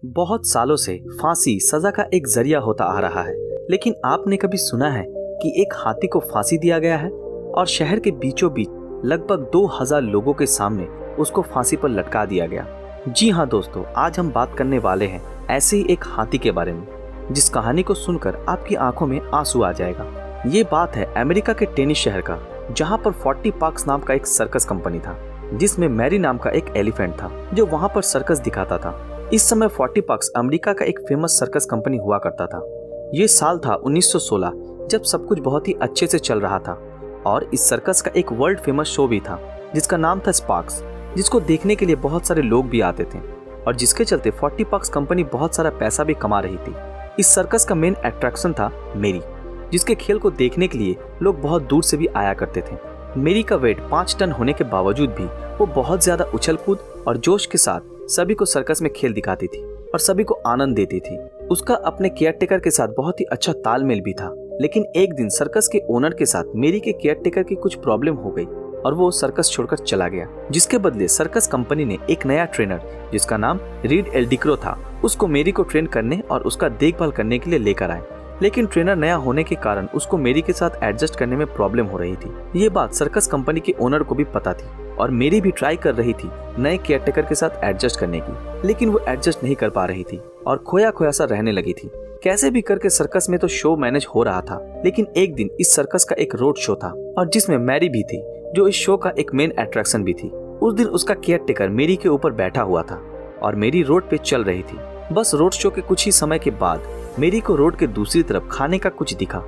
बहुत सालों से फांसी सजा का एक जरिया होता आ रहा है, लेकिन आपने कभी सुना है कि एक हाथी को फांसी दिया गया है और शहर के बीचों बीच लगभग 2000 लोगों के सामने उसको फांसी पर लटका दिया गया। जी हाँ दोस्तों, आज हम बात करने वाले हैं ऐसे ही एक हाथी के बारे में, जिस कहानी को सुनकर आपकी आंखों में आंसू आ जाएगा। ये बात है अमेरिका के टेनिस शहर का, जहाँ पर 40 पार्क्स नाम का एक सर्कस कंपनी था, जिसमें मैरी नाम का एक एलिफेंट था जो वहाँ पर सर्कस दिखाता था। इस समय 40 पार्क्स अमेरिका का एक फेमस सर्कस कंपनी हुआ करता था। ये साल था 1916, जब सब कुछ बहुत ही अच्छे से चल रहा था और इस सर्कस का एक वर्ल्ड फेमस शो भी था जिसका नाम था स्पार्क्स, जिसको देखने के लिए बहुत सारे लोग भी आते थे और जिसके चलते 40 पार्क्स कंपनी बहुत सारा पैसा भी कमा रही थी। इस सर्कस का मेन अट्रैक्शन था मेरी, जिसके खेल को देखने के लिए लोग बहुत दूर से भी आया करते थे। मेरी का वेट 5 टन होने के बावजूद भी वो बहुत ज्यादा उछल कूद और जोश के साथ सभी को सर्कस में खेल दिखाती थी और सभी को आनंद देती थी। उसका अपने केयरटेकर के साथ बहुत ही अच्छा तालमेल भी था, लेकिन एक दिन सर्कस के ओनर के साथ मेरी के केयरटेकर की कुछ प्रॉब्लम हो गई और वो सर्कस छोड़कर चला गया। जिसके बदले सर्कस कंपनी ने एक नया ट्रेनर, जिसका नाम रीड एल्डिक्रो था, उसको मेरी को ट्रेन करने और उसका देखभाल करने के लिए लेकर आए। लेकिन ट्रेनर नया होने के कारण उसको मेरी के साथ एडजस्ट करने में प्रॉब्लम हो रही थी। ये बात सर्कस कंपनी के ओनर को भी पता थी और मेरी भी ट्राई कर रही थी नए केयरटेकर के साथ एडजस्ट करने की, लेकिन वो एडजस्ट नहीं कर पा रही थी और खोया खोया सा रहने लगी थी। कैसे भी करके सर्कस में तो शो मैनेज हो रहा था, लेकिन एक दिन इस सर्कस का एक रोड शो था और जिसमें मैरी भी थी, जो इस शो का एक मेन अट्रैक्शन भी थी। उस दिन उसका केयरटेकर मेरी के ऊपर बैठा हुआ था और मेरी रोड पे चल रही थी। बस रोड शो के कुछ ही समय के बाद मेरी को रोड के दूसरी तरफ खाने का कुछ दिखा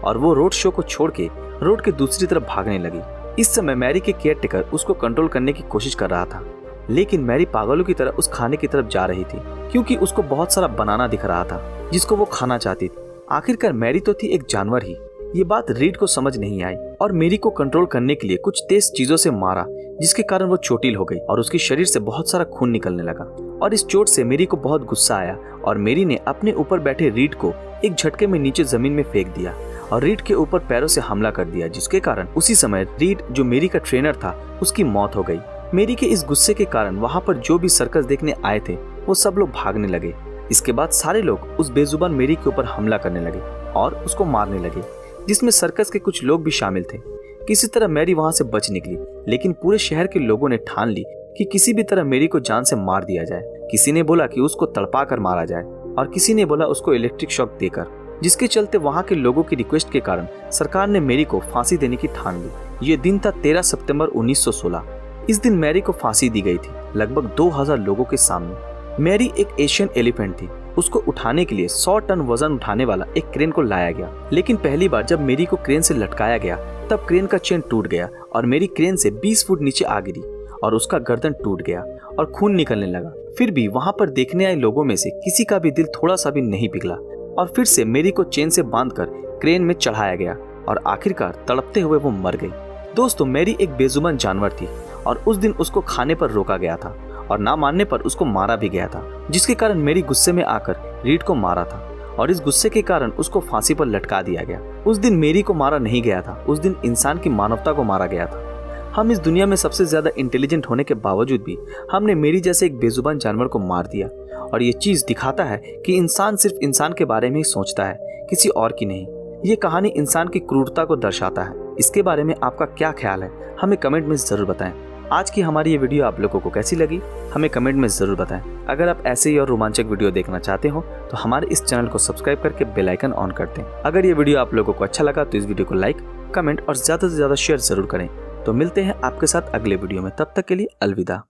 और वो रोड शो को छोड़ के रोड के दूसरी तरफ भागने लगी। इस समय मैरी के केयरटेकर उसको कंट्रोल करने की कोशिश कर रहा था, लेकिन मैरी पागलों की तरह उस खाने की तरफ जा रही थी, क्योंकि उसको बहुत सारा बनाना दिख रहा था जिसको वो खाना चाहती थी। आखिरकार मैरी तो थी एक जानवर ही। ये बात रीड को समझ नहीं आई और मेरी को कंट्रोल करने के लिए कुछ तेज चीजों से मारा, जिसके कारण वो चोटिल हो गई और उसके शरीर से बहुत सारा खून निकलने लगा। और इस चोट से मेरी को बहुत गुस्सा आया और मेरी ने अपने ऊपर बैठे रीड को एक झटके में नीचे जमीन में फेंक दिया और रीड के ऊपर पैरों से हमला कर दिया, जिसके कारण उसी समय रीड, जो मेरी का ट्रेनर था, उसकी मौत हो गई। मेरी के इस गुस्से के कारण वहाँ पर जो भी सर्कस देखने आए थे वो सब लोग भागने लगे। इसके बाद सारे लोग उस बेजुबान मेरी के ऊपर हमला करने लगे और उसको मारने लगे, जिसमें सर्कस के कुछ लोग भी शामिल थे। किसी तरह मैरी वहां से बच निकली, लेकिन पूरे शहर के लोगों ने ठान ली कि किसी भी तरह मेरी को जान से मार दिया जाए। किसी ने बोला कि उसको तड़पा कर मारा जाए और किसी ने बोला उसको इलेक्ट्रिक शॉक देकर, जिसके चलते वहां के लोगों की रिक्वेस्ट के कारण सरकार ने मेरी को फांसी देने की ठान ली। ये दिन था 13 सितंबर 1916। इस दिन मैरी को फांसी दी गई थी लगभग 2000 लोगों के सामने। मैरी एक एशियन एलिफेंट थी। उसको उठाने के लिए 100 टन वजन उठाने वाला एक क्रेन को लाया गया, लेकिन पहली बार जब मेरी को क्रेन से लटकाया गया तब क्रेन का चेन टूट गया और मेरी क्रेन से 20 फुट नीचे आ गिरी और उसका गर्दन टूट गया और खून निकलने लगा। फिर भी वहां पर देखने आए लोगों में से किसी का भी दिल थोड़ा सा भी नहीं पिघला और फिर से मेरी को चेन से बांधकर क्रेन में चढ़ाया गया और आखिरकार तड़पते हुए वो मर गई। दोस्तों, मेरी एक बेजुबान जानवर थी और उस दिन उसको खाने पर रोका गया था और ना मानने पर उसको मारा भी गया था, जिसके कारण मेरी गुस्से में आकर रीड को मारा था और इस गुस्से के कारण उसको फांसी पर लटका दिया गया। उस दिन मेरी को मारा नहीं गया था, उस दिन इंसान की मानवता को मारा गया था। हम इस दुनिया में सबसे ज्यादा इंटेलिजेंट होने के बावजूद भी हमने मेरी जैसे एक बेजुबान जानवर को मार दिया और ये चीज दिखाता है कि इंसान सिर्फ इंसान के बारे में ही सोचता है, किसी और की नहीं। ये कहानी इंसान की क्रूरता को दर्शाता है। इसके बारे में आपका क्या ख्याल है, हमें कमेंट में जरूर बताएं। आज की हमारी ये वीडियो आप लोगों को कैसी लगी, हमें कमेंट में जरूर बताएं। अगर आप ऐसे ही और रोमांचक वीडियो देखना चाहते हो तो हमारे इस चैनल को सब्सक्राइब करके बेल आइकन ऑन कर दें। अगर ये वीडियो आप लोगों को अच्छा लगा तो इस वीडियो को लाइक, कमेंट और ज्यादा से ज्यादा शेयर जरूर करें। तो मिलते हैं आपके साथ अगले वीडियो में, तब तक के लिए अलविदा।